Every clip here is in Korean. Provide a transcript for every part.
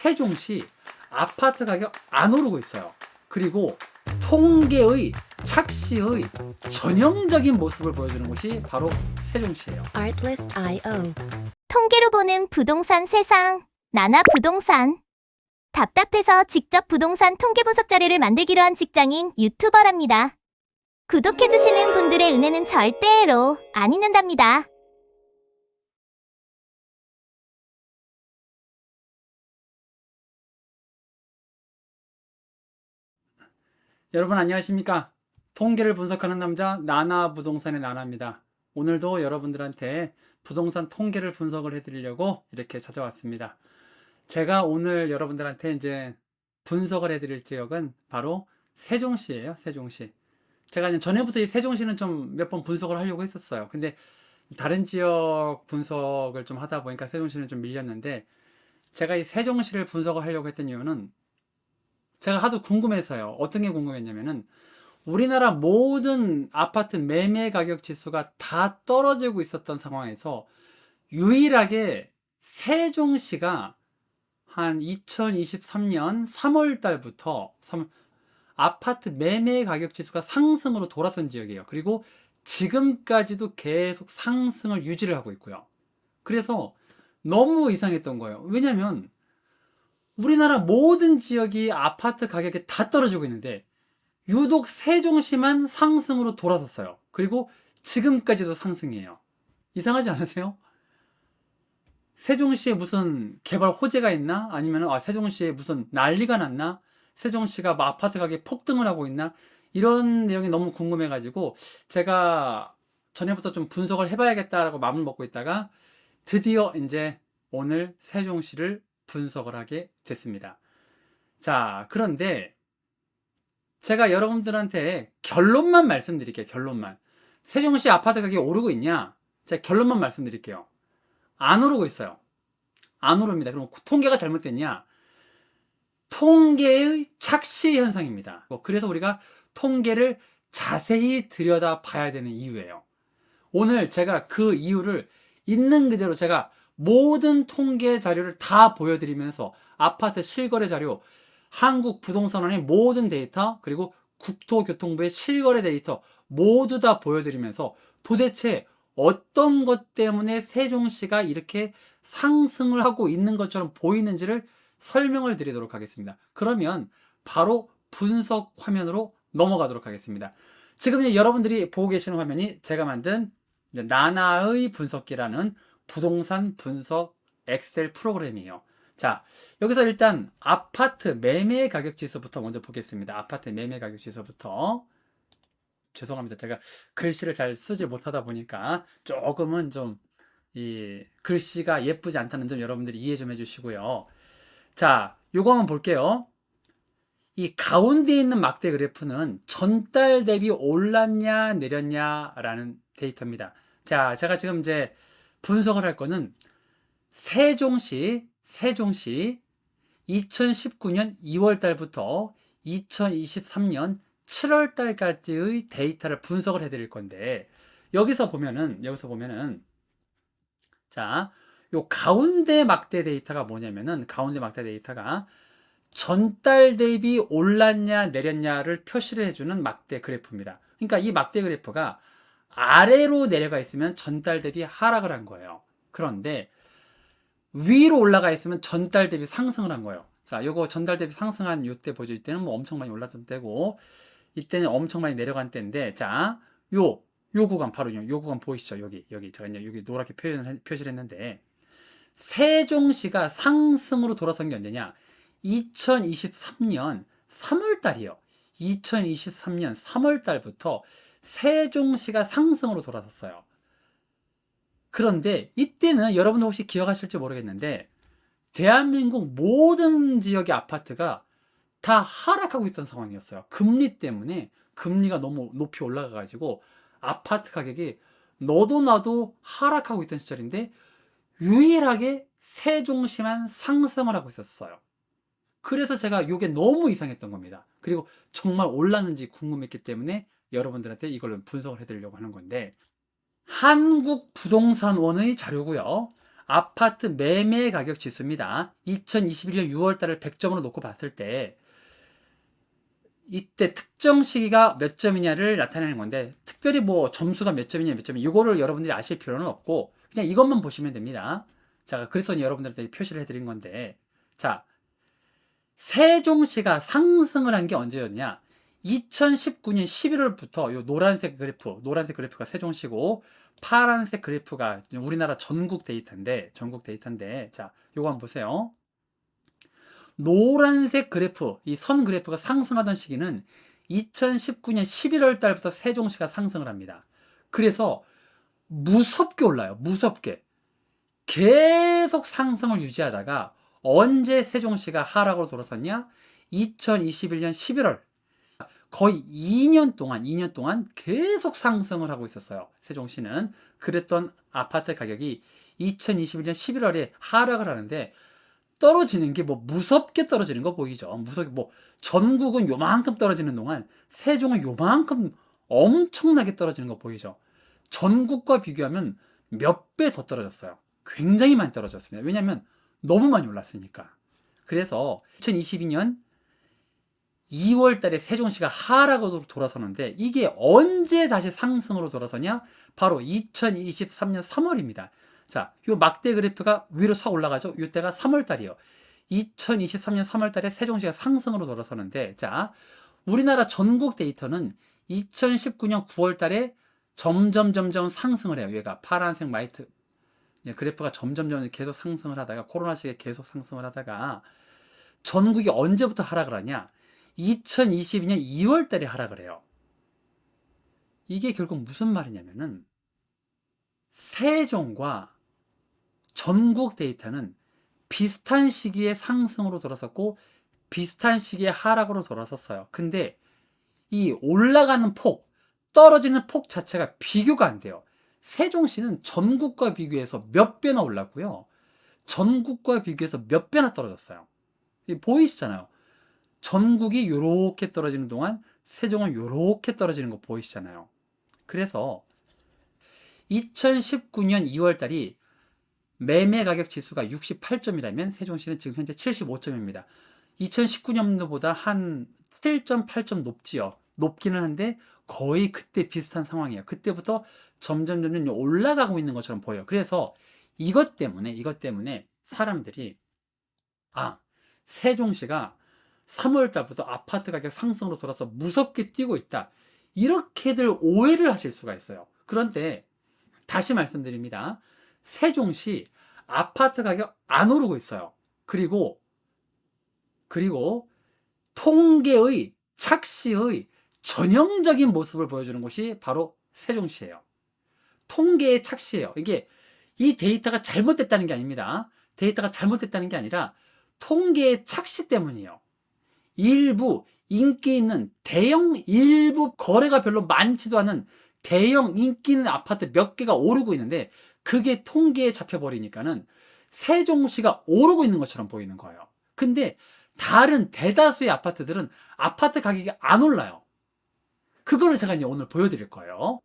세종시 아파트 가격 안 오르고 있어요. 그리고 통계의 착시의 전형적인 모습을 보여주는 곳이 바로 세종시예요. Artlist.io. 통계로 보는 부동산 세상, 나나 부동산. 답답해서 직접 부동산 통계 분석 자료를 만들기로 한 직장인 유튜버랍니다. 구독해주시는 분들의 은혜는 절대로 안 잊는답니다. 여러분 안녕하십니까? 통계를 분석하는 남자 나나 부동산의 나나입니다. 오늘도 여러분들한테 부동산 통계를 분석을 해드리려고 이렇게 찾아왔습니다. 제가 오늘 여러분들한테 이제 분석을 해드릴 지역은 바로 세종시예요. 세종시. 제가 이제 전에부터 이 세종시는 좀 몇 번 분석을 하려고 했었어요. 근데 다른 지역 분석을 좀 하다 보니까 세종시는 좀 밀렸는데, 제가 이 세종시를 분석을 하려고 했던 이유는 제가 하도 궁금해서요. 어떤 게 궁금했냐면은 우리나라 모든 아파트 매매 가격 지수가 다 떨어지고 있었던 상황에서 유일하게 세종시가 한 2023년 3월 달부터 아파트 매매 가격 지수가 상승으로 돌아선 지역이에요. 그리고 지금까지도 계속 상승을 유지를 하고 있고요. 그래서 너무 이상했던 거예요. 왜냐면 우리나라 모든 지역이 아파트 가격이 다 떨어지고 있는데 유독 세종시만 상승으로 돌아섰어요. 그리고 지금까지도 상승이에요. 이상하지 않으세요? 세종시에 무슨 개발 호재가 있나? 아니면 세종시에 무슨 난리가 났나? 세종시가 뭐 아파트 가격이 폭등을 하고 있나? 이런 내용이 너무 궁금해가지고 제가 전에부터 좀 분석을 해봐야겠다라고 마음을 먹고 있다가 드디어 이제 오늘 세종시를 분석을 하게 됐습니다. 자, 그런데 제가 여러분들한테 결론만 말씀드릴게요. 결론만. 세종시 아파트 가격이 오르고 있냐? 제가 결론만 말씀드릴게요. 안 오르고 있어요. 안 오릅니다. 그럼 통계가 잘못됐냐? 통계의 착시 현상입니다. 그래서 우리가 통계를 자세히 들여다 봐야 되는 이유예요. 오늘 제가 그 이유를 있는 그대로 제가 모든 통계 자료를 다 보여드리면서 아파트 실거래 자료, 한국부동산원의 모든 데이터, 그리고 국토교통부의 실거래 데이터 모두 다 보여드리면서 도대체 어떤 것 때문에 세종시가 이렇게 상승을 하고 있는 것처럼 보이는지를 설명을 드리도록 하겠습니다. 그러면 바로 분석 화면으로 넘어가도록 하겠습니다. 지금 여러분들이 보고 계시는 화면이 제가 만든 나나의 분석기라는 부동산 분석 엑셀 프로그램이에요. 자, 여기서 일단 아파트 매매 가격 지수부터 먼저 보겠습니다. 아파트 매매 가격 지수부터. 죄송합니다. 제가 글씨를 잘 쓰지 못하다 보니까 조금은 좀 이 글씨가 예쁘지 않다는 점 여러분들이 이해 좀 해주시고요. 자, 요거 한번 볼게요. 이 가운데 있는 막대 그래프는 전달 대비 올랐냐 내렸냐라는 데이터입니다. 자, 제가 지금 이제 분석을 할 거는 세종시 2019년 2월 달부터 2023년 7월 달까지의 데이터를 분석을 해 드릴 건데, 여기서 보면은 자, 요 가운데 막대 데이터가 뭐냐면은, 가운데 막대 데이터가 전달 대비 올랐냐 내렸냐를 표시를 해주는 막대 그래프입니다. 그러니까 이 막대 그래프가 아래로 내려가 있으면 전달 대비 하락을 한 거예요. 그런데 위로 올라가 있으면 전달 대비 상승을 한 거예요. 자, 요거 전달 대비 상승한 요때 보죠. 이때는 뭐 엄청 많이 올랐던 때고, 이때는 엄청 많이 내려간 때인데, 자, 요 구간, 바로 요 구간 보이시죠? 여기 제가 이제 여기 노랗게 표시를 했는데, 세종시가 상승으로 돌아선 게 언제냐? 2023년 3월 달이요. 2023년 3월 달부터 세종시가 상승으로 돌아섰어요. 그런데 이때는 여러분들 혹시 기억하실지 모르겠는데, 대한민국 모든 지역의 아파트가 다 하락하고 있던 상황이었어요. 금리 때문에 금리가 너무 높이 올라가 가지고 아파트 가격이 너도 나도 하락하고 있던 시절인데 유일하게 세종시만 상승을 하고 있었어요. 그래서 제가 이게 너무 이상했던 겁니다. 그리고 정말 올랐는지 궁금했기 때문에 여러분들한테 이걸 분석을 해드리려고 하는 건데, 한국부동산원의 자료고요. 아파트 매매 가격 지수입니다. 2021년 6월 달을 100점으로 놓고 봤을 때 이때 특정 시기가 몇 점이냐를 나타내는 건데, 특별히 뭐 점수가 몇 점이냐 몇 점이냐 이거를 여러분들이 아실 필요는 없고 그냥 이것만 보시면 됩니다. 자, 그래서 표시를 해드린 건데, 자, 세종시가 상승을 한 게 언제였냐? 2019년 11월부터 요 노란색 그래프가 세종시고, 파란색 그래프가 우리나라 전국 데이터인데, 자, 요거 한번 보세요. 노란색 그래프, 이 선 그래프가 상승하던 시기는 2019년 11월 달부터 세종시가 상승을 합니다. 그래서 무섭게 올라요. 무섭게. 계속 상승을 유지하다가 언제 세종시가 하락으로 돌아섰냐? 2021년 11월. 거의 2년 동안 계속 상승을 하고 있었어요. 세종시는. 그랬던 아파트 가격이 2021년 11월에 하락을 하는데, 떨어지는 게 뭐 무섭게 떨어지는 거 보이죠? 무섭게, 뭐 전국은 요만큼 떨어지는 동안 세종은 요만큼 엄청나게 떨어지는 거 보이죠? 전국과 비교하면 몇 배 더 떨어졌어요. 굉장히 많이 떨어졌습니다. 왜냐하면 너무 많이 올랐으니까. 그래서 2022년 2월 달에 세종시가 하락으로 돌아서는데, 이게 언제 다시 상승으로 돌아서냐? 바로 2023년 3월입니다. 자, 요 막대 그래프가 위로 싹 올라가죠? 이때가 3월 달이요. 2023년 3월 달에 세종시가 상승으로 돌아서는데, 자, 우리나라 전국 데이터는 2019년 9월 달에 점점 상승을 해요. 얘가 파란색 마이트 그래프가 점점 계속 상승을 하다가, 코로나 시기에 계속 상승을 하다가 전국이 언제부터 하락을 하냐? 2022년 2월 달에 하락을 해요. 이게 결국 무슨 말이냐면은, 세종과 전국 데이터는 비슷한 시기에 상승으로 돌아섰고 비슷한 시기에 하락으로 돌아섰어요. 근데 이 올라가는 폭, 떨어지는 폭 자체가 비교가 안 돼요. 세종시는 전국과 비교해서 몇 배나 올랐고요, 전국과 비교해서 몇 배나 떨어졌어요. 보이시잖아요. 전국이 요렇게 떨어지는 동안 세종은 요렇게 떨어지는 거 보이시잖아요. 그래서 2019년 2월 달이 매매 가격 지수가 68점이라면 세종시는 지금 현재 75점입니다. 2019년도보다 한 7.8점 높지요. 높기는 한데 거의 그때 비슷한 상황이에요. 그때부터 점점 올라가고 있는 것처럼 보여요. 그래서 이것 때문에 사람들이, 세종시가 3월 달부터 아파트 가격 상승으로 돌아서 무섭게 뛰고 있다, 이렇게들 오해를 하실 수가 있어요. 그런데 다시 말씀드립니다. 세종시 아파트 가격 안 오르고 있어요. 그리고 통계의 착시의 전형적인 모습을 보여주는 곳이 바로 세종시예요. 통계의 착시예요. 이 데이터가 잘못됐다는 게 아닙니다. 데이터가 잘못됐다는 게 아니라 통계의 착시 때문이에요. 일부 인기 있는 일부 거래가 별로 많지도 않은 대형 인기 있는 아파트 몇 개가 오르고 있는데, 그게 통계에 잡혀버리니까는 세종시가 오르고 있는 것처럼 보이는 거예요. 근데 다른 대다수의 아파트들은 아파트 가격이 안 올라요. 그거를 제가 이제 오늘 보여드릴 거예요.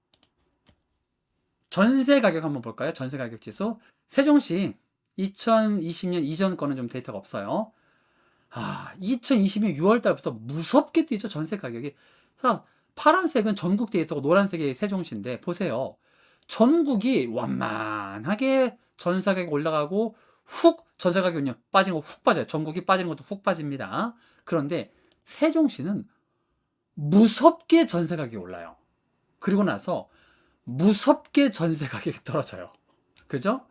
전세 가격 한번 볼까요? 전세 가격 지수. 세종시 2020년 이전 거는 좀 데이터가 없어요. 2020년 6월 달부터 무섭게 뛰죠, 전세 가격이. 자, 파란색은 전국 데이터고 노란색이 세종시인데, 보세요. 전국이 완만하게 전세 가격이 올라가고 전세 가격이 빠지는 거 훅 빠져요. 전국이 빠지는 것도 훅 빠집니다. 그런데 세종시는 무섭게 전세 가격이 올라요. 그리고 나서 무섭게 전세 가격이 떨어져요. 그죠?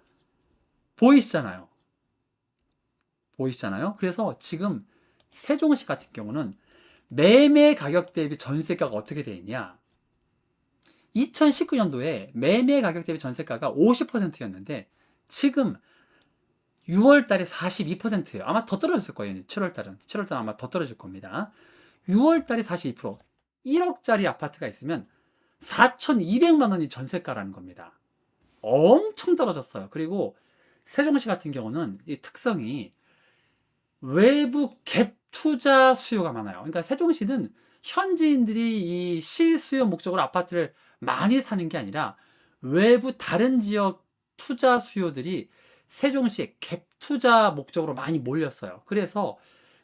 보이시잖아요. 그래서 지금 세종시 같은 경우는 매매 가격 대비 전세가가 어떻게 되어 있냐? 2019년도에 매매 가격 대비 전세가가 50%였는데 지금 6월 달에 42%예요. 아마 더 떨어졌을 거예요. 7월 달은 아마 더 떨어질 겁니다. 6월 달에 42%. 1억짜리 아파트가 있으면 4,200만 원이 전세가라는 겁니다. 엄청 떨어졌어요. 그리고 세종시 같은 경우는 이 특성이 외부 갭 투자 수요가 많아요. 그러니까 세종시는 현지인들이 이 실수요 목적으로 아파트를 많이 사는 게 아니라 외부 다른 지역 투자 수요들이 세종시에 갭 투자 목적으로 많이 몰렸어요. 그래서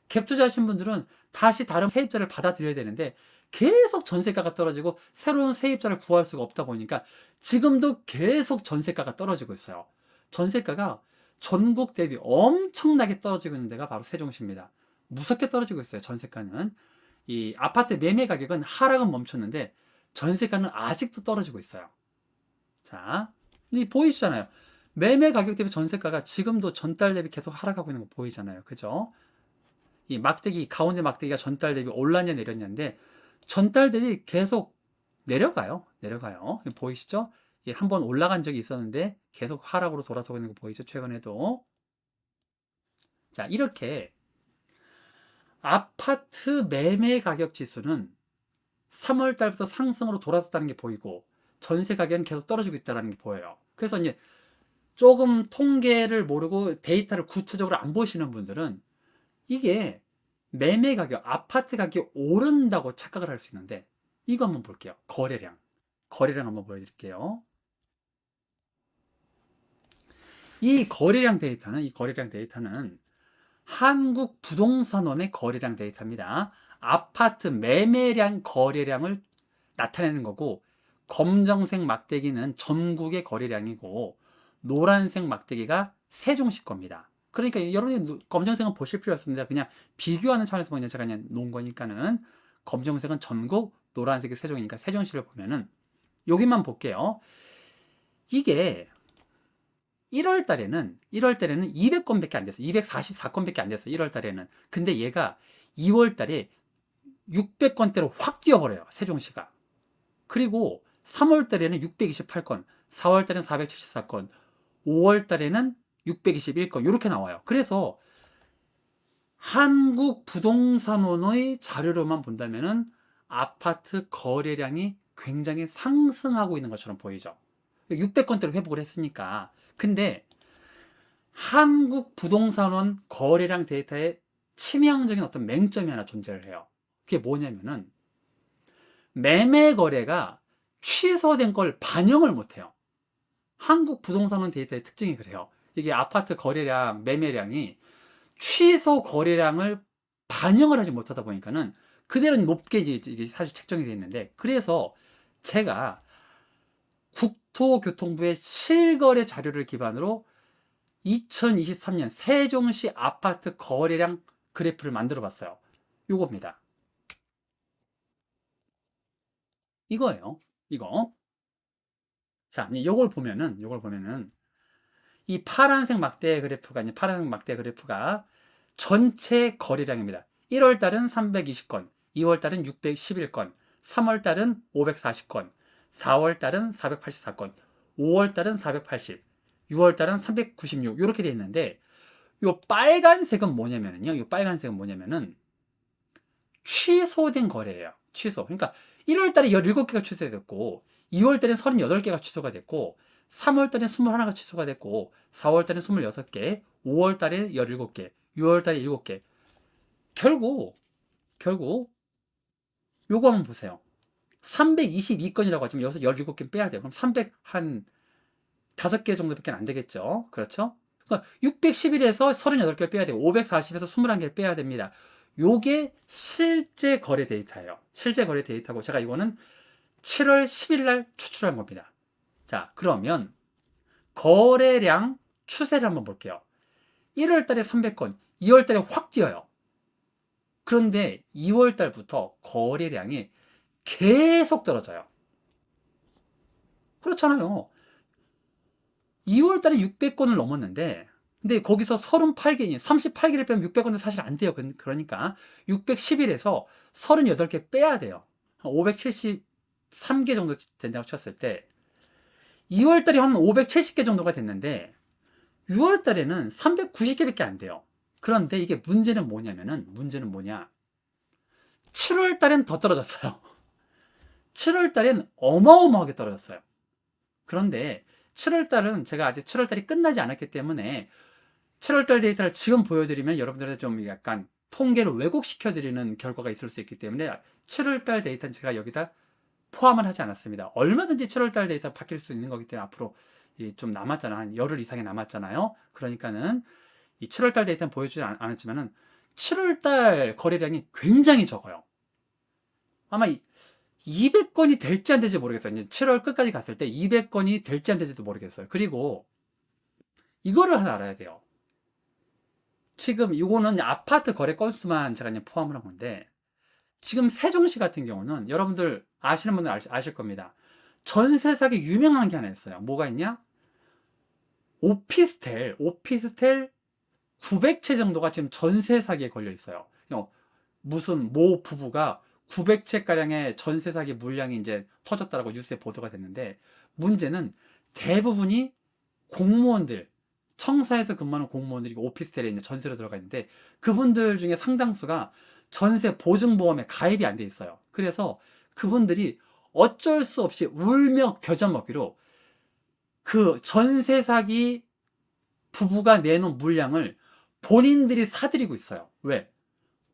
갭 투자하신 분들은 다시 다른 세입자를 받아들여야 되는데 계속 전세가가 떨어지고 새로운 세입자를 구할 수가 없다 보니까 지금도 계속 전세가가 떨어지고 있어요. 전세가가 전국 대비 엄청나게 떨어지고 있는 데가 바로 세종시입니다. 무섭게 떨어지고 있어요. 전세가는. 이 아파트 매매 가격은 하락은 멈췄는데 전세가는 아직도 떨어지고 있어요. 자, 이 보이시잖아요. 매매 가격 대비 전세가가 지금도 전달 대비 계속 하락하고 있는 거 보이잖아요. 그죠? 이 막대기, 가운데 막대기가 전달 대비 올랐냐 내렸냐인데 전달 대비 계속 내려가요. 내려가요. 보이시죠? 예, 한번 올라간 적이 있었는데 계속 하락으로 돌아서고 있는 거 보이죠? 최근에도. 자, 이렇게 아파트 매매 가격 지수는 3월 달부터 상승으로 돌아섰다는 게 보이고 전세 가격은 계속 떨어지고 있다는 게 보여요. 그래서 이제 조금 통계를 모르고 데이터를 구체적으로 안 보시는 분들은 이게 매매 가격, 아파트 가격이 오른다고 착각을 할 수 있는데 이거 한번 볼게요. 거래량. 거래량 한번 보여드릴게요. 이 거래량 데이터는 한국 부동산원의 거래량 데이터입니다. 아파트 매매량 거래량을 나타내는 거고 검정색 막대기는 전국의 거래량이고 노란색 막대기가 세종시 겁니다. 그러니까 여러분이 검정색은 보실 필요 없습니다. 그냥 비교하는 차원에서 그냥 제가 그냥 놓은 거니까는 검정색은 전국, 노란색이 세종이니까 세종시를 보면은 여기만 볼게요. 이게 1월 달에는 200건밖에 안 됐어요. 244건밖에 안 됐어요. 1월 달에는. 근데 얘가 2월 달에 600건대로 확 뛰어버려요. 세종시가. 그리고 3월 달에는 628건, 4월 달에는 474건, 5월 달에는 621건 이렇게 나와요. 그래서 한국 부동산원의 자료로만 본다면은 아파트 거래량이 굉장히 상승하고 있는 것처럼 보이죠. 600건대로 회복을 했으니까. 근데 한국 부동산원 거래량 데이터에 치명적인 어떤 맹점이 하나 존재를 해요. 그게 뭐냐면은 매매 거래가 취소된 걸 반영을 못해요. 한국 부동산원 데이터의 특징이 그래요. 이게 아파트 거래량, 매매량이 취소 거래량을 반영을 하지 못하다 보니까는 그대로 높게 이게 사실 책정이 되어 있는데 그래서 제가 국토교통부의 실거래 자료를 기반으로 2023년 세종시 아파트 거래량 그래프를 만들어 봤어요. 요겁니다. 이거예요. 이거. 자, 요걸 보면은 이 파란색 막대 그래프가 전체 거래량입니다. 1월 달은 320건, 2월 달은 611건, 3월 달은 540건, 4월 달은 484건, 5월 달은 480, 6월 달은 396 이렇게 돼 있는데 요 빨간색은 뭐냐면은 취소된 거래예요. 취소. 그러니까 1월 달에 17개가 취소됐고 2월 달에 38개가 취소가 됐고 3월 달에 21개가 취소가 됐고 4월 달에 26개, 5월 달에 17개, 6월 달에 7개. 결국 요거 한번 보세요. 322건이라고 하지만 여기서 17개 빼야 돼요. 그럼 300한 5개 정도밖에 안 되겠죠. 그렇죠? 그러니까 611에서 38개를 빼야 되고 540에서 21개를 빼야 됩니다. 요게 실제 거래 데이터예요. 실제 거래 데이터고 제가 이거는 7월 10일 날 추출한 겁니다. 자, 그러면 거래량 추세를 한번 볼게요. 1월 달에 300건, 2월 달에 확 뛰어요. 그런데 2월 달부터 거래량이 계속 떨어져요. 그렇잖아요. 2월 달에 600건을 넘었는데 근데 거기서 38개, 38개를 빼면 600건은 사실 안 돼요. 그러니까 611에서 38개 빼야 돼요. 573개 정도 된다고 쳤을 때 2월 달에 한 570개 정도가 됐는데 6월 달에는 390개밖에 안 돼요. 그런데 이게 문제는 뭐냐 7월 달엔 더 떨어졌어요. 7월 달엔 어마어마하게 떨어졌어요. 그런데 7월 달은 제가 아직 7월 달이 끝나지 않았기 때문에 7월 달 데이터를 지금 보여드리면 여러분들한테 좀 약간 통계를 왜곡시켜드리는 결과가 있을 수 있기 때문에 7월 달 데이터는 제가 여기다 포함을 하지 않았습니다. 얼마든지 7월 달 데이터 바뀔 수 있는 거기 때문에 앞으로 좀 남았잖아. 한 열흘 이상이 남았잖아요. 그러니까는 이 7월달 데이터는 보여주지 않았지만은 7월달 거래량이 굉장히 적어요. 아마 200건이 될지 안 될지 모르겠어요. 이제 7월 끝까지 갔을 때 200건이 될지 안 될지도 모르겠어요. 그리고 이거를 하나 알아야 돼요. 지금 이거는 아파트 거래 건수만 제가 그냥 포함을 한 건데, 지금 세종시 같은 경우는 여러분들 아시는 분들 아실 겁니다. 전세 사기 유명한 게 하나 있어요. 뭐가 있냐? 오피스텔 900채 정도가 지금 전세 사기에 걸려 있어요. 무슨 모 부부가 900채 가량의 전세 사기 물량이 이제 터졌다라고 뉴스에 보도가 됐는데, 문제는 대부분이 공무원들, 청사에서 근무하는 공무원들이 오피스텔에 이제 전세로 들어가 있는데, 그분들 중에 상당수가 전세 보증보험에 가입이 안 돼 있어요. 그래서 그분들이 어쩔 수 없이 울며 겨자 먹기로 그 전세 사기 부부가 내놓은 물량을 본인들이 사들이고 있어요. 왜?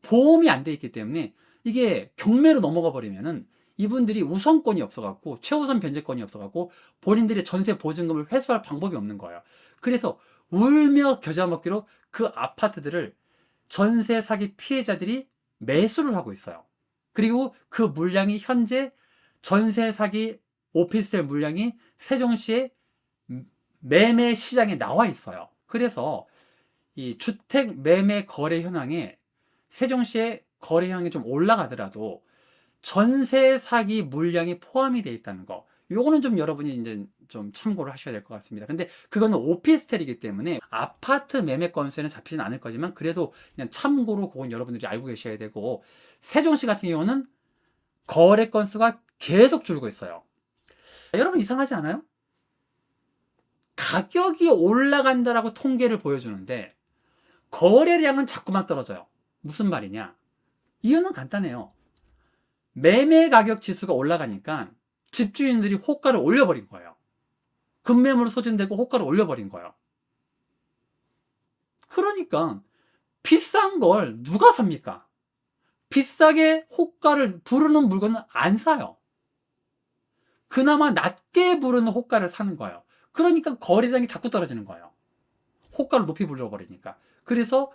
보험이 안 돼 있기 때문에 이게 경매로 넘어가 버리면은 이분들이 우선권이 없어갖고, 최우선 변제권이 없어갖고 본인들의 전세 보증금을 회수할 방법이 없는 거예요. 그래서 울며 겨자 먹기로 그 아파트들을 전세 사기 피해자들이 매수를 하고 있어요. 그리고 그 물량이 현재 전세 사기 오피스텔 물량이 세종시의 매매 시장에 나와 있어요. 그래서 이 주택 매매 거래 현황에 세종시의 거래 현황이 좀 올라가더라도 전세 사기 물량이 포함이 되어 있다는 거, 요거는 좀 여러분이 이제 좀 참고를 하셔야 될 것 같습니다. 근데 그거는 오피스텔이기 때문에 아파트 매매 건수에는 잡히진 않을 거지만, 그래도 그냥 참고로 그건 여러분들이 알고 계셔야 되고, 세종시 같은 경우는 거래 건수가 계속 줄고 있어요. 여러분 이상하지 않아요? 가격이 올라간다라고 통계를 보여주는데 거래량은 자꾸만 떨어져요. 무슨 말이냐? 이유는 간단해요. 매매 가격 지수가 올라가니까 집주인들이 호가를 올려버린 거예요. 급매물로 소진되고 호가를 올려버린 거예요. 그러니까 비싼 걸 누가 삽니까? 비싸게 호가를 부르는 물건은 안 사요. 그나마 낮게 부르는 호가를 사는 거예요. 그러니까 거래량이 자꾸 떨어지는 거예요. 호가를 높이 불러버리니까. 그래서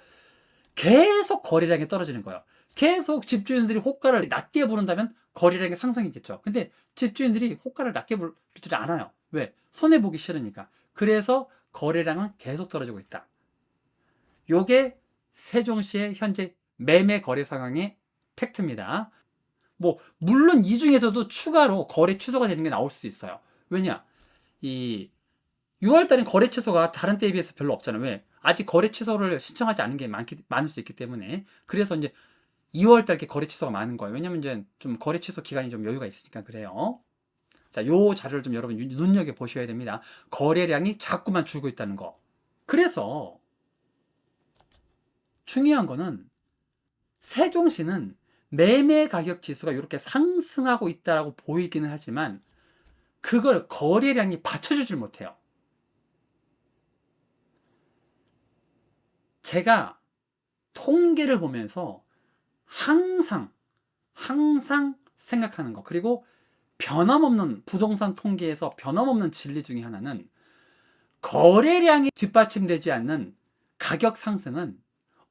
계속 거래량이 떨어지는 거예요. 계속 집주인들이 호가를 낮게 부른다면 거래량의 상승이겠죠. 근데 집주인들이 호가를 낮게 부르지 않아요. 왜? 손해보기 싫으니까. 그래서 거래량은 계속 떨어지고 있다. 요게 세종시의 현재 매매 거래 상황의 팩트입니다. 물론 이 중에서도 추가로 거래 취소가 되는 게 나올 수 있어요. 왜냐? 이 6월 달엔 거래 취소가 다른 때에 비해서 별로 없잖아요. 왜? 아직 거래 취소를 신청하지 않은 게 많을 수 있기 때문에. 그래서 이제 2월 달 이렇게 거래 취소가 많은 거예요. 왜냐면 이제 좀 거래 취소 기간이 좀 여유가 있으니까 그래요. 자, 요 자료를 좀 여러분 눈여겨 보셔야 됩니다. 거래량이 자꾸만 줄고 있다는 거. 그래서 중요한 거는 세종시는 매매 가격 지수가 이렇게 상승하고 있다라고 보이기는 하지만 그걸 거래량이 받쳐주질 못해요. 제가 통계를 보면서 항상 생각하는 거, 그리고 변함없는 부동산 통계에서 변함없는 진리 중에 하나는, 거래량이 뒷받침되지 않는 가격 상승은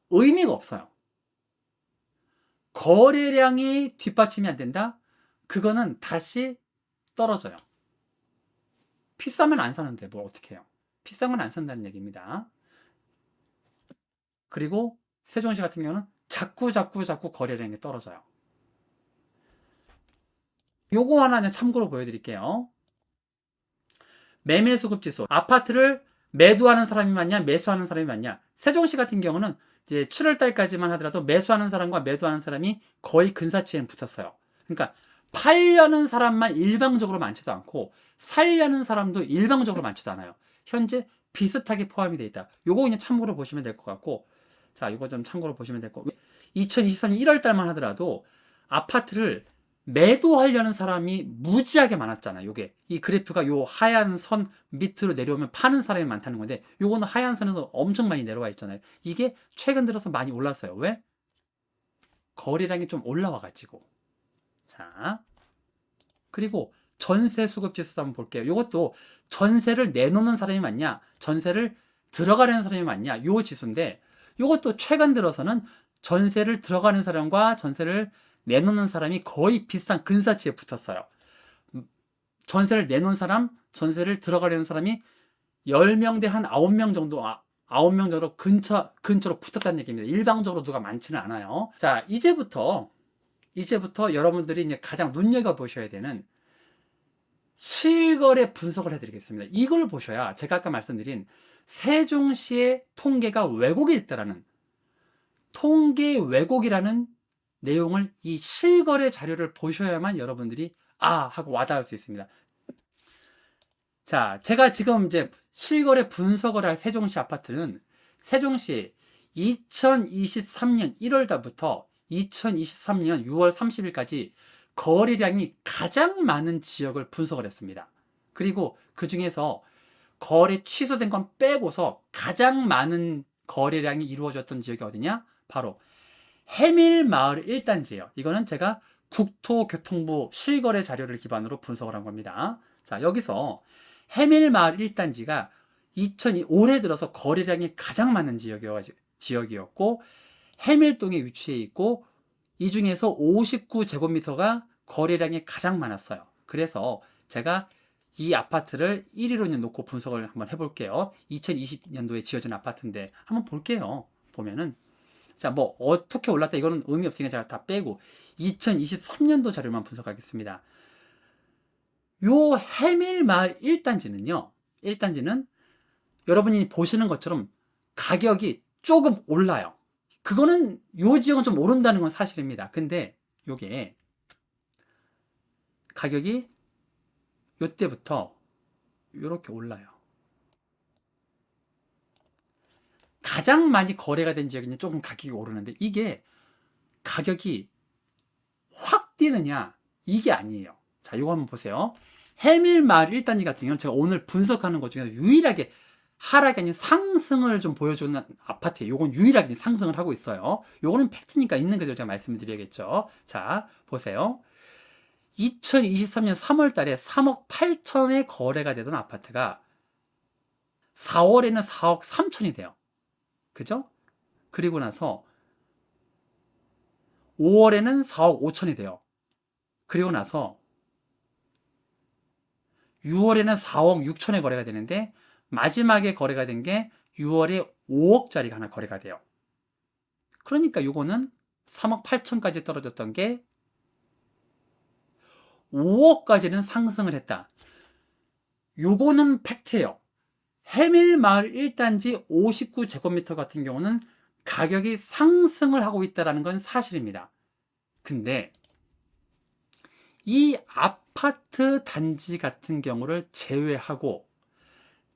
의미가 없어요. 거래량이 뒷받침이 안 된다? 그거는 다시 떨어져요. 비싸면 안 사는데 뭘 어떻게 해요? 비싼 건 안 산다는 얘기입니다. 그리고 세종시 같은 경우는 자꾸 거래량이 떨어져요. 요거 하나 그냥 참고로 보여드릴게요. 매매 수급 지수. 아파트를 매도하는 사람이 많냐, 매수하는 사람이 많냐. 세종시 같은 경우는 이제 7월 달까지만 하더라도 매수하는 사람과 매도하는 사람이 거의 근사치에 붙었어요. 그러니까 팔려는 사람만 일방적으로 많지도 않고 살려는 사람도 일방적으로 많지도 않아요. 현재 비슷하게 포함이 되어 있다. 요거 그냥 참고로 보시면 될 것 같고, 자, 이거 좀 참고로 보시면 될 거고, 2023년 1월 달만 하더라도 아파트를 매도하려는 사람이 무지하게 많았잖아요. 요게 이 그래프가 요 하얀 선 밑으로 내려오면 파는 사람이 많다는 건데, 요거는 하얀 선에서 엄청 많이 내려와 있잖아요. 이게 최근 들어서 많이 올랐어요. 왜? 거래량이 좀 올라와 가지고. 자, 그리고 전세 수급 지수 한번 볼게요. 요것도 전세를 내놓는 사람이 많냐, 전세를 들어가려는 사람이 많냐, 요 지수인데, 요것도 최근 들어서는 전세를 들어가는 사람과 전세를 내놓는 사람이 거의 비슷한 근사치에 붙었어요. 전세를 내놓은 사람, 전세를 들어가려는 사람이 10명 대 한 9명 정도, 9명 정도 근처로 붙었다는 얘기입니다. 일방적으로 누가 많지는 않아요. 자, 이제부터 여러분들이 이제 가장 눈여겨보셔야 되는 실거래 분석을 해드리겠습니다. 이걸 보셔야 제가 아까 말씀드린 세종시의 통계가 왜곡이 있다라는, 통계 왜곡이라는 내용을, 이 실거래 자료를 보셔야만 여러분들이 하고 와닿을 수 있습니다. 자, 제가 지금 이제 실거래 분석을 할 세종시 아파트는 세종시 2023년 1월 달부터 2023년 6월 30일까지 거래량이 가장 많은 지역을 분석을 했습니다. 그리고 그 중에서 거래 취소된 건 빼고서 가장 많은 거래량이 이루어졌던 지역이 어디냐? 바로 해밀마을 1단지예요. 이거는 제가 국토교통부 실거래 자료를 기반으로 분석을 한 겁니다. 자, 여기서 해밀마을 1단지가 올해 들어서 거래량이 가장 많은 지역이었고, 해밀동에 위치해 있고, 이 중에서 59제곱미터가 거래량이 가장 많았어요. 그래서 제가 이 아파트를 1위로 놓고 분석을 한번 해볼게요. 2020년도에 지어진 아파트인데 한번 볼게요. 보면은, 자, 뭐 어떻게 올랐다 이거는 의미 없으니까 제가 다 빼고 2023년도 자료만 분석하겠습니다. 요 해밀마을 1단지는 여러분이 보시는 것처럼 가격이 조금 올라요. 그거는 요 지역은 좀 오른다는 건 사실입니다. 근데 요게 가격이 요때부터 요렇게 올라요. 가장 많이 거래가 된 지역이 조금 가격이 오르는데, 이게 가격이 확 뛰느냐, 이게 아니에요. 자, 요거 한번 보세요. 해밀마을 1단지 같은 경우는 제가 오늘 분석하는 것 중에서 유일하게 하락이 아닌 상승을 좀 보여주는 아파트예요. 요건 유일하게 상승을 하고 있어요. 요거는 팩트니까 있는 그대로 제가 말씀을 드려야겠죠. 자, 보세요. 2023년 3월 달에 3억 8천에 거래가 되던 아파트가 4월에는 4억 3천이 돼요. 그죠? 그리고 나서 5월에는 4억 5천이 돼요. 그리고 나서 6월에는 4억 6천에 거래가 되는데, 마지막에 거래가 된 게 6월에 5억짜리가 하나 거래가 돼요. 그러니까 요거는 3억 8천까지 떨어졌던 게 5억까지는 상승을 했다. 요거는 팩트예요. 해밀마을 1단지 59제곱미터 같은 경우는 가격이 상승을 하고 있다는 건 사실입니다. 근데 이 아파트 단지 같은 경우를 제외하고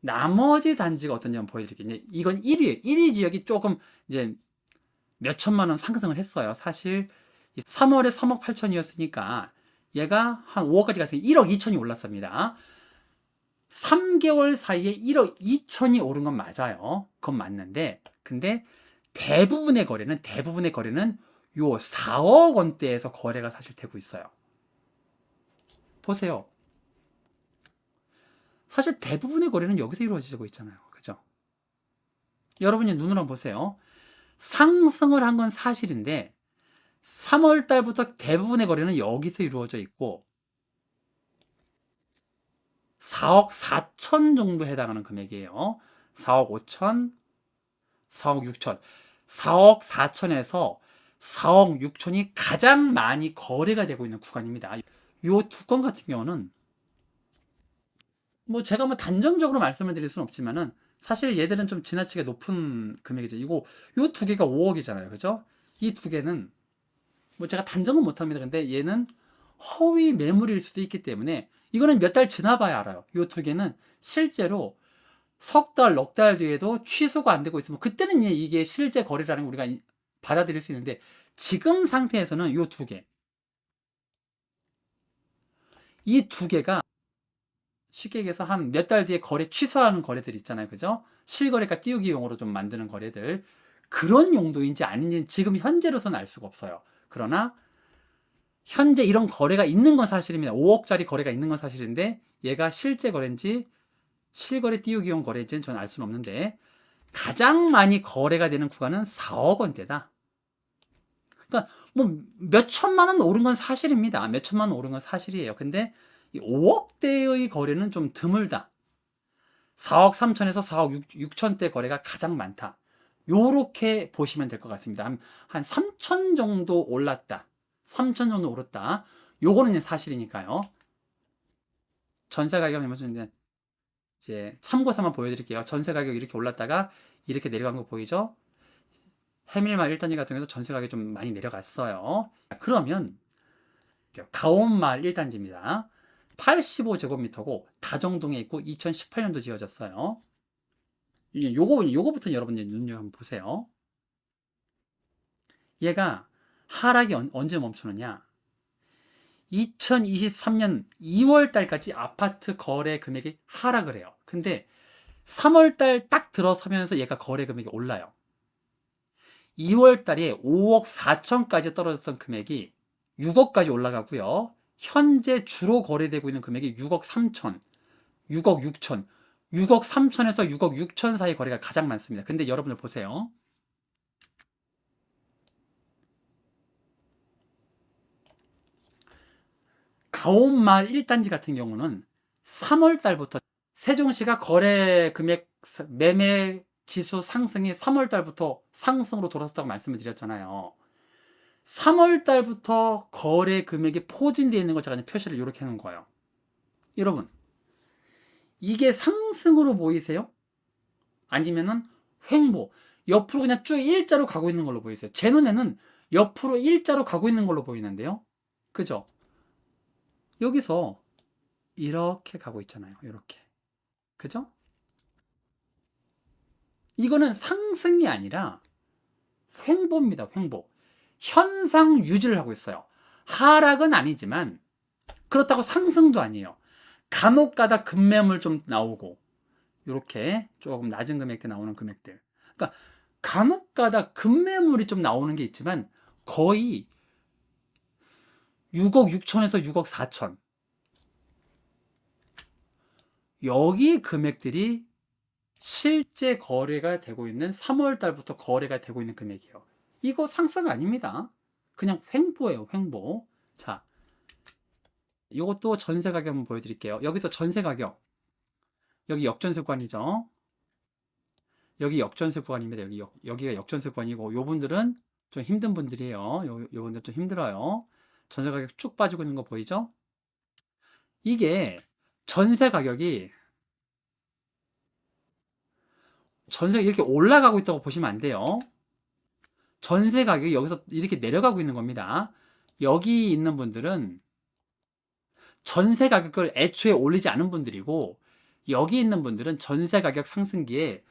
나머지 단지가 어떤지 한번 보여드릴게요. 이건 1위예요. 1위 지역이 조금 이제 몇 천만 원 상승을 했어요. 사실 3월에 3억 8천이었으니까 얘가 한 5억까지 가서 1억 2천이 올랐습니다. 3개월 사이에 1억 2천이 오른 건 맞아요. 그건 맞는데, 근데 대부분의 거래는 요 4억 원대에서 거래가 사실 되고 있어요. 보세요. 사실 대부분의 거래는 여기서 이루어지고 있잖아요. 그죠? 여러분이 눈으로 한번 보세요. 상승을 한 건 사실인데 3월 달부터 대부분의 거래는 여기서 이루어져 있고 4억 4천 정도 해당하는 금액이에요. 4억 5천, 4억 6천. 4억 4천에서 4억 6천이 가장 많이 거래가 되고 있는 구간입니다. 요 두 건 같은 경우는 뭐 제가 뭐 단정적으로 말씀을 드릴 수는 없지만은 사실 얘들은 좀 지나치게 높은 금액이죠. 요 두 개가 5억이잖아요. 그죠? 이 두 개는 뭐 제가 단정은 못 합니다. 근데 얘는 허위 매물일 수도 있기 때문에 이거는 몇 달 지나봐야 알아요. 요 두 개는 실제로 석 달, 넉 달 뒤에도 취소가 안 되고 있으면 그때는 이게 실제 거래라는 걸 우리가 받아들일 수 있는데, 지금 상태에서는 요 두 개, 이 두 개가 쉽게 얘기해서 한 몇 달 뒤에 거래 취소하는 거래들 있잖아요. 그죠? 실거래가 띄우기용으로 좀 만드는 거래들, 그런 용도인지 아닌지는 지금 현재로서는 알 수가 없어요. 그러나 현재 이런 거래가 있는 건 사실입니다. 5억짜리 거래가 있는 건 사실인데 얘가 실제 거래인지 실거래 띄우기용 거래일지는 저는 알 수는 없는데 가장 많이 거래가 되는 구간은 4억 원대다. 그러니까 뭐 몇 천만 원 오른 건 사실입니다. 몇 천만 원 오른 건 사실이에요. 근데 이 5억대의 거래는 좀 드물다. 4억 3천에서 4억 6천대 거래가 가장 많다. 요렇게 보시면 될 것 같습니다. 한 3천 정도 올랐다. 3천 정도 오랐다. 요거는 이제 사실이니까요. 전세 가격 이제 참고서만 보여드릴게요. 전세 가격 이렇게 올랐다가 이렇게 내려간 거 보이죠? 해밀마을 1단지 같은 경우도 전세 가격이 좀 많이 내려갔어요. 그러면 가온마을 1단지입니다. 85제곱미터고 다정동에 있고 2018년도 지어졌어요. 요거부터 여러분들 눈여겨 한번 보세요. 얘가 하락이 언제 멈추느냐? 2023년 2월 달까지 아파트 거래 금액이 하락을 해요. 근데 3월 달 딱 들어서면서 얘가 거래 금액이 올라요. 2월 달에 5억 4천까지 떨어졌던 금액이 6억까지 올라가고요. 현재 주로 거래되고 있는 금액이 6억 3천, 6억 6천, 6억 3천에서 6억 6천 사이 거래가 가장 많습니다. 근데 여러분들 보세요. 가온마을 1단지 같은 경우는 3월 달부터 세종시가 거래 금액 매매 지수 상승이 3월 달부터 상승으로 돌아섰다고 말씀을 드렸잖아요. 3월 달부터 거래 금액이 포진되어 있는 걸 제가 표시를 이렇게 해놓은 거예요. 여러분, 이게 상승으로 보이세요? 아니면은 횡보, 옆으로 그냥 쭉 일자로 가고 있는 걸로 보이세요? 제 눈에는 옆으로 일자로 가고 있는 걸로 보이는데요. 그죠? 여기서 이렇게 가고 있잖아요. 이렇게. 그죠? 이거는 상승이 아니라 횡보입니다. 횡보. 현상 유지를 하고 있어요. 하락은 아니지만 그렇다고 상승도 아니에요. 간혹 가다 급매물 좀 나오고 이렇게 조금 낮은 금액대 나오는 금액들. 그러니까 간혹 가다 급매물이 좀 나오는 게 있지만 거의 6억 6천에서 6억 4천. 여기 금액들이 실제 거래가 되고 있는 3월 달부터 거래가 되고 있는 금액이에요. 이거 상승 아닙니다. 그냥 횡보예요, 횡보. 자, 이것도 전세 가격 한번 보여드릴게요. 여기서 전세 가격. 여기 역전세 구간이죠. 여기 역전세 구간입니다. 여기가 역전세 구간이고, 요분들은 좀 힘든 분들이에요. 요분들 좀 힘들어요. 전세 가격 쭉 빠지고 있는 거 보이죠? 이게 전세 가격이 전세가 이렇게 올라가고 있다고 보시면 안 돼요. 전세 가격이 여기서 이렇게 내려가고 있는 겁니다. 여기 있는 분들은 전세 가격을 애초에 올리지 않은 분들이고, 여기 있는 분들은 전세 가격 상승기에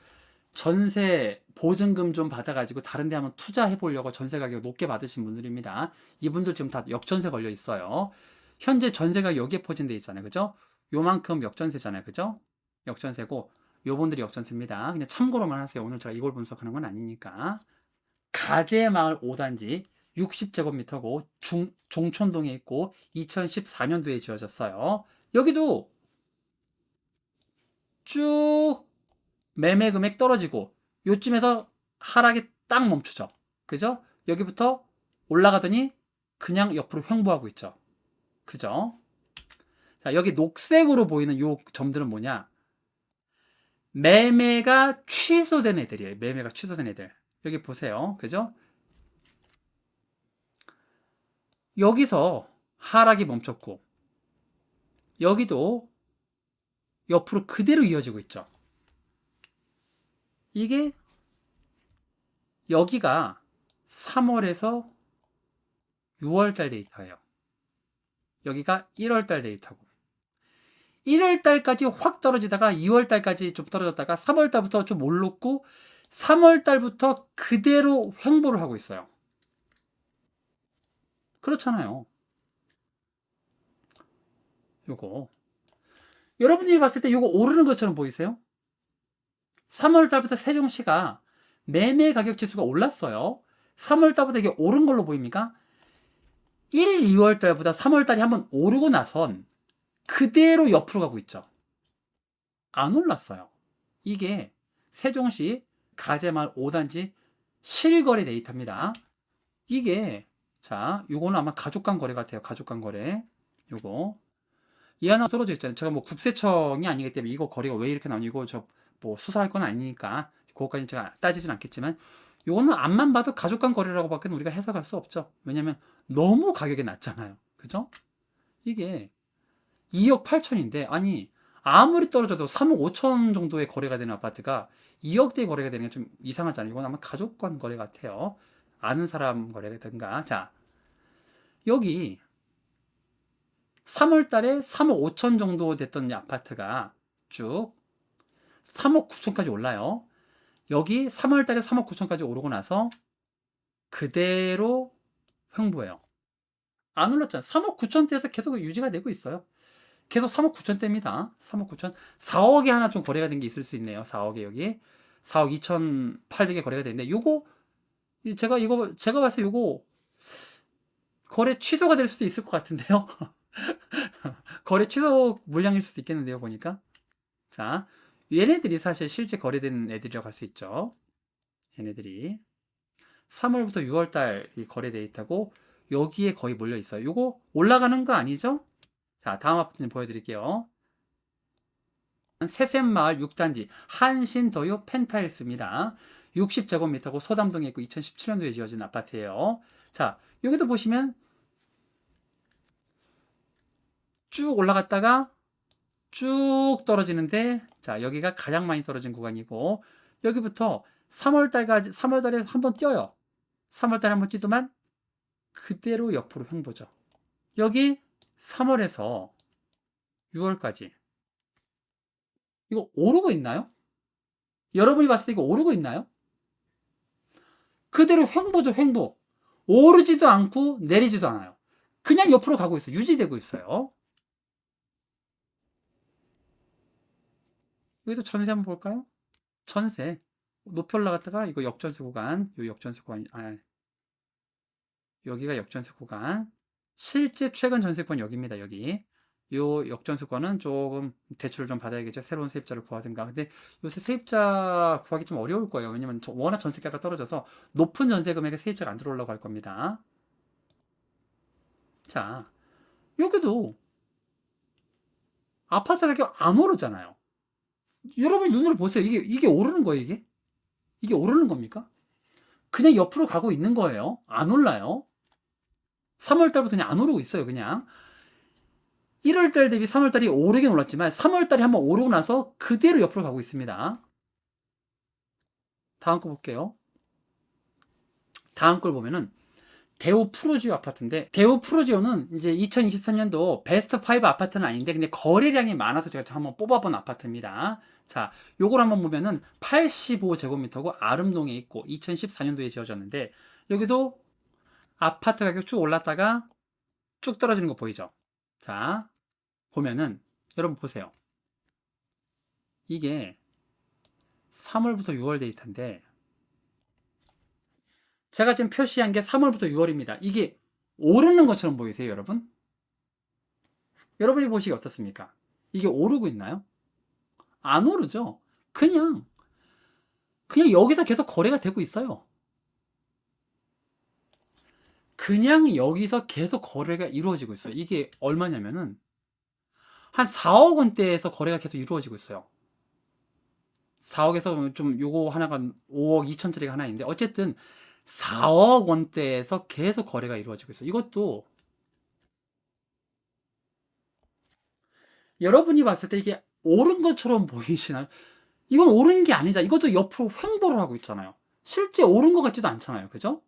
전세 보증금 좀 받아가지고 다른 데 한번 투자해 보려고 전세 가격 높게 받으신 분들입니다. 이분들 지금 다 역전세 걸려 있어요. 현재 전세가 여기에 포진돼 있잖아요. 그죠? 요만큼 역전세잖아요. 그죠? 역전세고, 요분들이 역전세입니다. 그냥 참고로만 하세요. 오늘 제가 이걸 분석하는 건 아니니까. 가재마을 5단지 60제곱미터고 종촌동에 있고 2014년도에 지어졌어요. 여기도 쭉 매매 금액 떨어지고 요쯤에서 하락이 딱 멈추죠. 그죠? 여기부터 올라가더니 그냥 옆으로 횡보하고 있죠. 그죠? 자, 여기 녹색으로 보이는 요 점들은 뭐냐? 매매가 취소된 애들이에요. 매매가 취소된 애들. 여기 보세요. 그죠? 여기서 하락이 멈췄고, 여기도 옆으로 그대로 이어지고 있죠. 이게 여기가 3월에서 6월달 데이터예요. 여기가 1월달 데이터고, 1월달까지 확 떨어지다가 2월달까지 좀 떨어졌다가 3월달부터 좀 올랐고, 3월달부터 그대로 횡보를 하고 있어요. 그렇잖아요. 요거 여러분들이 봤을 때 요거 오르는 것처럼 보이세요? 3월달부터 세종시가 매매 가격 지수가 올랐어요. 3월달부터 이게 오른 걸로 보입니까? 1, 2월달보다 3월달이 한번 오르고 나선 그대로 옆으로 가고 있죠. 안 올랐어요. 이게 세종시 가재마을 5단지 실거래 데이터입니다. 이게 자, 요거는 아마 가족 간 거래 같아요. 가족 간 거래. 요거. 이 하나 떨어져 있잖아요. 제가 뭐 국세청이 아니기 때문에 이거 거래가 왜 이렇게 나오니 이거 저 뭐 수사할 건 아니니까 그거까지 제가 따지진 않겠지만 요거는 앞만 봐도 가족 간 거래라고 밖에 우리가 해석할 수 없죠. 왜냐면 너무 가격이 낮잖아요. 그죠? 이게 2억 8천인데 아니 아무리 떨어져도 3억 5천 정도의 거래가 되는 아파트가 2억대의 거래가 되는 게 좀 이상하잖아요. 이건 아마 가족 간 거래 같아요. 아는 사람 거래라든가. 자, 여기 3월 달에 3억 5천 정도 됐던 이 아파트가 쭉 3억 9천까지 올라요. 여기 3월 달에 3억 9천까지 오르고 나서 그대로 횡보해요. 안 올랐잖아요. 3억 9천대에서 계속 유지가 되고 있어요. 계속 3억 9천대입니다. 3억 9천. 4억에 하나 좀 거래가 된 게 있을 수 있네요. 4억에 여기. 4억 2,800에 거래가 되는데 요거 제가 봤을 때 요거 거래 취소가 될 수도 있을 것 같은데요. 거래 취소 물량일 수도 있겠는데요, 보니까. 자, 얘네들이 사실 실제 거래된 애들이라고 할 수 있죠. 얘네들이 3월부터 6월 달 이 거래 데이터고 여기에 거의 몰려 있어요. 요거 올라가는 거 아니죠? 자, 다음 아파트 좀 보여드릴게요. 세샘마을 6단지 한신더유 펜타일스입니다. 60제곱미터고 소담동에 있고 2017년도에 지어진 아파트예요. 자, 여기도 보시면 쭉 올라갔다가 쭉 떨어지는데 자, 여기가 가장 많이 떨어진 구간이고 여기부터 3월달에 한번 뛰어요. 3월달에 한번 뛰더만 그대로 옆으로 횡보죠. 여기 3월에서 6월까지 이거 오르고 있나요? 여러분이 봤을 때 이거 오르고 있나요? 그대로 횡보죠, 횡보. 오르지도 않고 내리지도 않아요. 그냥 옆으로 가고 있어요. 유지되고 있어요. 여기도 전세 한번 볼까요? 전세. 높이 올라갔다가 이거 역전세 구간, 요 역전세 구간, 여기가 역전세 구간. 실제 최근 전세권 여기입니다, 여기. 요 역전세권은 조금 대출을 좀 받아야겠죠. 새로운 세입자를 구하든가. 근데 요새 세입자 구하기 좀 어려울 거예요. 왜냐면 워낙 전세가가 떨어져서 높은 전세 금액에 세입자가 안 들어오려고 할 겁니다. 자, 여기도 아파트 가격 안 오르잖아요. 여러분 눈으로 보세요. 이게 오르는 거예요, 이게? 이게 오르는 겁니까? 그냥 옆으로 가고 있는 거예요. 안 올라요. 3월 달부터 그냥 안 오르고 있어요, 그냥. 1월 달 대비 3월 달이 오르긴 올랐지만 3월 달에 한번 오르고 나서 그대로 옆으로 가고 있습니다. 다음 거 볼게요. 다음 걸 보면은 대우 프로지오 아파트인데 대우 프로지오는 이제 2023년도 베스트 5 아파트는 아닌데 근데 거래량이 많아서 제가 한번 뽑아본 아파트입니다. 자, 요걸 한번 보면은 85제곱미터고 아름동에 있고 2014년도에 지어졌는데 여기도 아파트 가격 쭉 올랐다가 쭉 떨어지는 거 보이죠? 자, 보면은 여러분 보세요. 이게 3월부터 6월 데이터인데 제가 지금 표시한 게 3월부터 6월입니다. 이게 오르는 것처럼 보이세요, 여러분? 여러분이 보시기 어떻습니까? 이게 오르고 있나요? 안 오르죠? 그냥 여기서 계속 거래가 되고 있어요. 그냥 여기서 계속 거래가 이루어지고 있어요. 이게 얼마냐면은 한 4억 원대에서 거래가 계속 이루어지고 있어요. 4억에서 좀 요거 하나가 5억 2천짜리가 하나 있는데 어쨌든 4억 원대에서 계속 거래가 이루어지고 있어요. 이것도 여러분이 봤을 때 이게 오른 것처럼 보이시나요? 이건 오른 게 아니잖아요. 이것도 옆으로 횡보를 하고 있잖아요. 실제 오른 것 같지도 않잖아요. 그죠?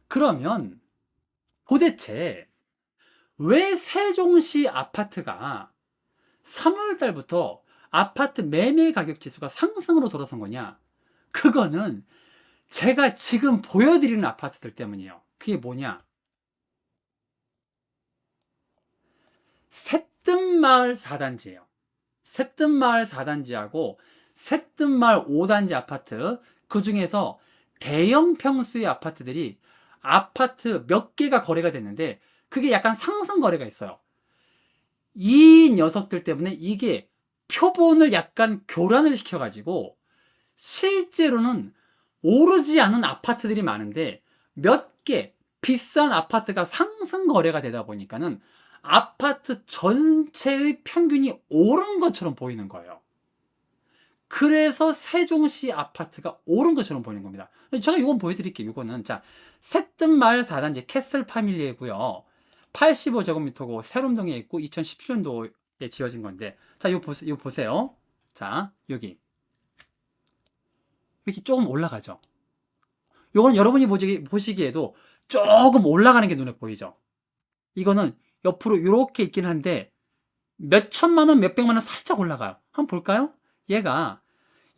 그러면 도대체 왜 세종시 아파트가 3월 달부터 아파트 매매 가격 지수가 상승으로 돌아선 거냐? 그거는 제가 지금 보여드리는 아파트들 때문이에요. 그게 뭐냐? 새뜸마을 4단지예요. 새뜸마을 4단지하고 새뜸마을 5단지 아파트, 그 중에서 대형 평수의 아파트들이 아파트 몇 개가 거래가 됐는데 그게 약간 상승 거래가 있어요. 이 녀석들 때문에 이게 표본을 약간 교란을 시켜가지고 실제로는 오르지 않은 아파트들이 많은데 몇 개 비싼 아파트가 상승 거래가 되다 보니까는 아파트 전체의 평균이 오른 것처럼 보이는 거예요. 그래서 세종시 아파트가 오른 것처럼 보이는 겁니다. 제가 이건 보여드릴게요. 이거는 자 새뜸마을 4단지 캐슬 파밀리이고요. 85제곱미터고 세롬동에 있고 2017년도에 지어진 건데 자 이거 보세요. 자 여기 이렇게 조금 올라가죠. 이건 여러분이 보시기에도 조금 올라가는 게 눈에 보이죠. 이거는 옆으로 이렇게 있긴 한데 몇 천만 원, 몇 백만 원 살짝 올라가요. 한번 볼까요? 얘가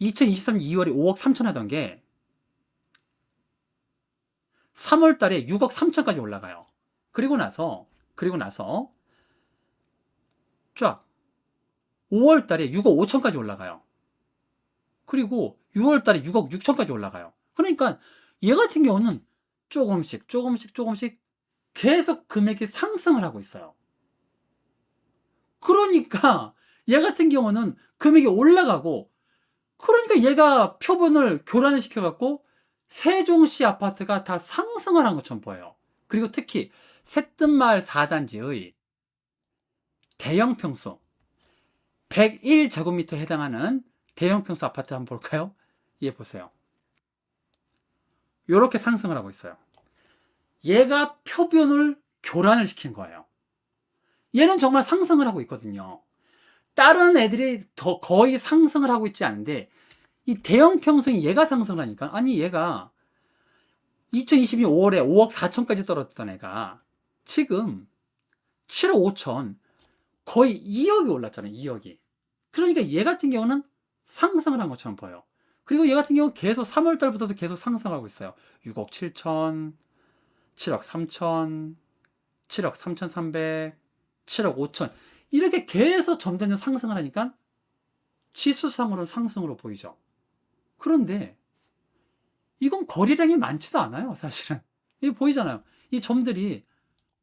2023년 2월에 5억 3천 하던 게 3월 달에 6억 3천까지 올라가요. 그리고 나서 쫙 5월 달에 6억 5천까지 올라가요. 그리고 6월 달에 6억 6천까지 올라가요. 그러니까 얘 같은 경우는 조금씩 계속 금액이 상승을 하고 있어요. 그러니까 얘 같은 경우는 금액이 올라가고 그러니까 얘가 표본을 교란을 시켜갖고 세종시 아파트가 다 상승을 한 것처럼 보여요. 그리고 특히 새뜸마을 4단지의 대형 평수 101제곱미터에 해당하는 대형 평수 아파트 한번 볼까요? 얘 보세요. 이렇게 상승을 하고 있어요. 얘가 표본을 교란을 시킨 거예요. 얘는 정말 상승을 하고 있거든요. 다른 애들이 더 거의 상승을 하고 있지 않은데 이 대형 평수인 얘가 상승을 하니까 아니 얘가 2022년 5월에 5억 4천까지 떨어졌던 애가 지금 7억 5천 거의 2억이 올랐잖아요. 2억이. 그러니까 얘 같은 경우는 상승을 한 것처럼 보여요. 그리고 얘 같은 경우는 계속 3월 달부터도 계속 상승하고 있어요. 6억 7천, 7억 3천, 7억 3,300, 7억 5천 이렇게 계속 점점 상승을 하니까 지수상으로는 상승으로 보이죠. 그런데 이건 거래량이 많지도 않아요. 사실은. 이게 보이잖아요. 이 점들이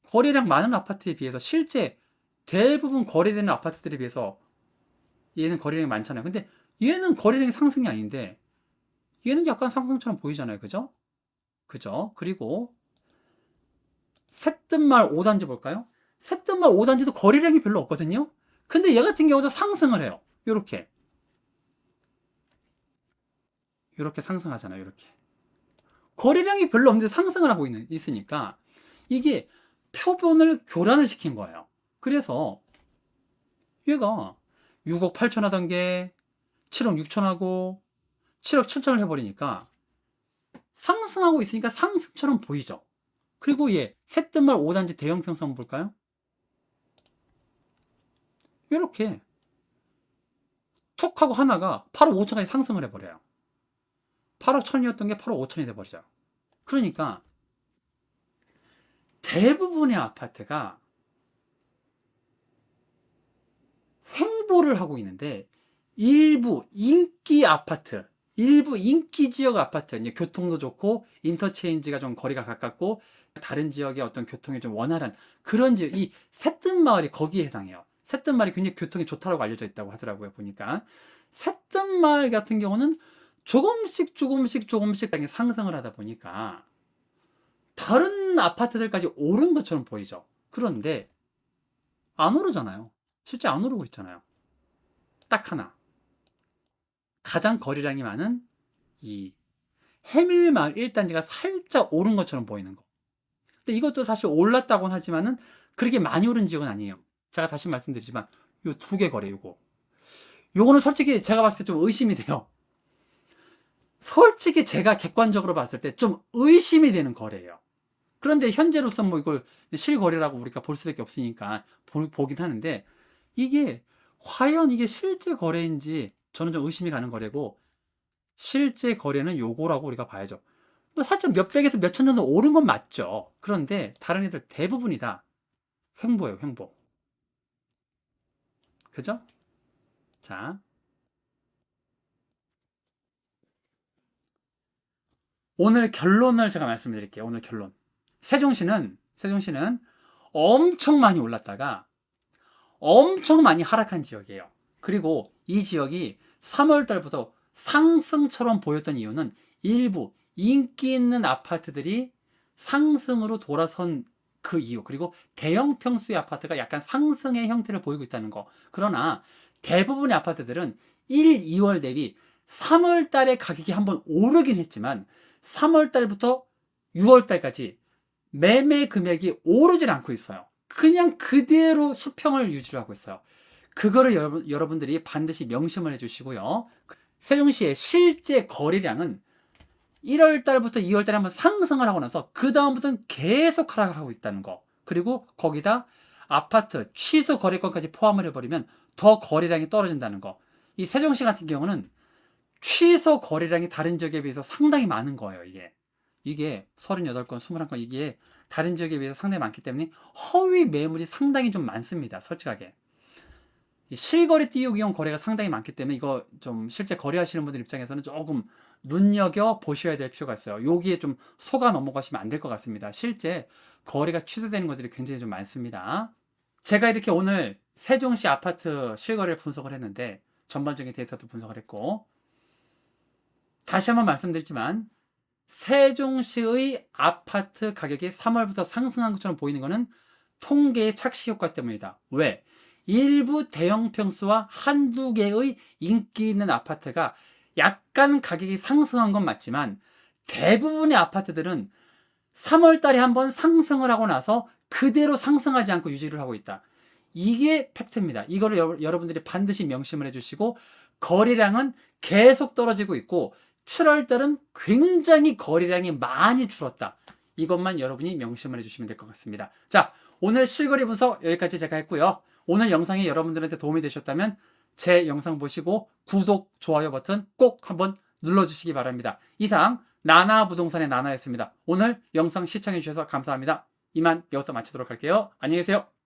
거래량 많은 아파트에 비해서 실제 대부분 거래되는 아파트들에 비해서 얘는 거래량이 많잖아요. 근데 얘는 거래량이 상승이 아닌데 얘는 약간 상승처럼 보이잖아요. 그죠? 그죠? 그리고 새뜸마을 5단지 볼까요? 새뜸마을 5단지도 거래량이 별로 없거든요. 근데 얘 같은 경우도 상승을 해요. 요렇게 상승하잖아요. 이렇게 거래량이 별로 없는데 상승을 하고 있으니까 이게 표본을 교란을 시킨 거예요. 그래서 얘가 6억 8천 하던 게 7억 6천 하고 7억 7천을 해버리니까 상승하고 있으니까 상승처럼 보이죠. 그리고 얘 새뜸마을 5단지 대형 평수 한번 볼까요? 이렇게 톡 하고 하나가 8억 5천까지 상승을 해버려요. 8억 1천이었던 게 8억 5천이 돼버리죠. 그러니까 대부분의 아파트가 횡보를 하고 있는데 일부 인기 아파트, 일부 인기 지역 아파트, 이제 교통도 좋고 인터체인지가 좀 거리가 가깝고 다른 지역의 어떤 교통이 좀 원활한 그런 지역, 이 새뜸마을이 거기에 해당해요. 새뜸마을이 굉장히 교통이 좋다고 알려져 있다고 하더라고요. 보니까 새뜸마을 같은 경우는 조금씩 상승을 하다 보니까 다른 아파트들까지 오른 것처럼 보이죠. 그런데 안 오르잖아요. 실제 안 오르고 있잖아요. 딱 하나. 가장 거래량이 많은 이 해밀마을 1단지가 살짝 오른 것처럼 보이는 거. 근데 이것도 사실 올랐다고는 하지만은 그렇게 많이 오른 지역은 아니에요. 제가 다시 말씀드리지만 요 두 개 거래 요거는 솔직히 제가 봤을 때 좀 의심이 돼요. 솔직히 제가 객관적으로 봤을 때 좀 의심이 되는 거래예요. 그런데 현재로서 뭐 이걸 실거래라고 우리가 볼 수밖에 없으니까 보긴 하는데 이게 과연 이게 실제 거래인지 저는 좀 의심이 가는 거래고 실제 거래는 요거라고 우리가 봐야죠. 살짝 몇백에서 몇천 정도 오른 건 맞죠. 그런데 다른 애들 대부분이 다 횡보예요, 횡보. 그죠? 자, 오늘 결론을 제가 말씀드릴게요. 오늘 결론. 세종시는 엄청 많이 올랐다가 엄청 많이 하락한 지역이에요. 그리고 이 지역이 3월 달부터 상승처럼 보였던 이유는 일부 인기 있는 아파트들이 상승으로 돌아선 그 이유, 그리고 대형 평수의 아파트가 약간 상승의 형태를 보이고 있다는 거. 그러나 대부분의 아파트들은 1, 2월 대비 3월 달에 가격이 한번 오르긴 했지만 3월 달부터 6월 달까지 매매 금액이 오르질 않고 있어요. 그냥 그대로 수평을 유지하고 있어요. 그거를 여러분들이 반드시 명심을 해주시고요. 세종시의 실제 거래량은 1월 달부터 2월 달에 한번 상승을 하고 나서 그 다음부터는 계속 하락하고 있다는 거. 그리고 거기다 아파트 취소 거래권까지 포함을 해버리면 더 거래량이 떨어진다는 거. 이 세종시 같은 경우는 취소 거래량이 다른 지역에 비해서 상당히 많은 거예요. 이게 38건, 21건, 이게 다른 지역에 비해서 상당히 많기 때문에 허위 매물이 상당히 좀 많습니다. 솔직하게. 이 실거래 띄우기용 거래가 상당히 많기 때문에 이거 좀 실제 거래하시는 분들 입장에서는 조금 눈여겨 보셔야 될 필요가 있어요. 여기에 좀 속아 넘어가시면 안 될 것 같습니다. 실제 거래가 취소되는 것들이 굉장히 좀 많습니다. 제가 이렇게 오늘 세종시 아파트 실거래를 분석을 했는데 전반적인 데이터도 분석을 했고, 다시 한번 말씀드리지만 세종시의 아파트 가격이 3월부터 상승한 것처럼 보이는 것은 통계의 착시 효과 때문이다. 왜? 일부 대형 평수와 한두 개의 인기 있는 아파트가 약간 가격이 상승한 건 맞지만 대부분의 아파트들은 3월 달에 한번 상승을 하고 나서 그대로 상승하지 않고 유지를 하고 있다. 이게 팩트입니다. 이거를 여러분들이 반드시 명심을 해주시고, 거래량은 계속 떨어지고 있고 7월 달은 굉장히 거래량이 많이 줄었다. 이것만 여러분이 명심을 해주시면 될 것 같습니다. 자, 오늘 실거래 분석 여기까지 제가 했고요. 오늘 영상이 여러분들한테 도움이 되셨다면 제 영상 보시고 구독, 좋아요 버튼 꼭 한번 눌러주시기 바랍니다. 이상 나나부동산의 나나였습니다. 오늘 영상 시청해 주셔서 감사합니다. 이만 여기서 마치도록 할게요. 안녕히 계세요.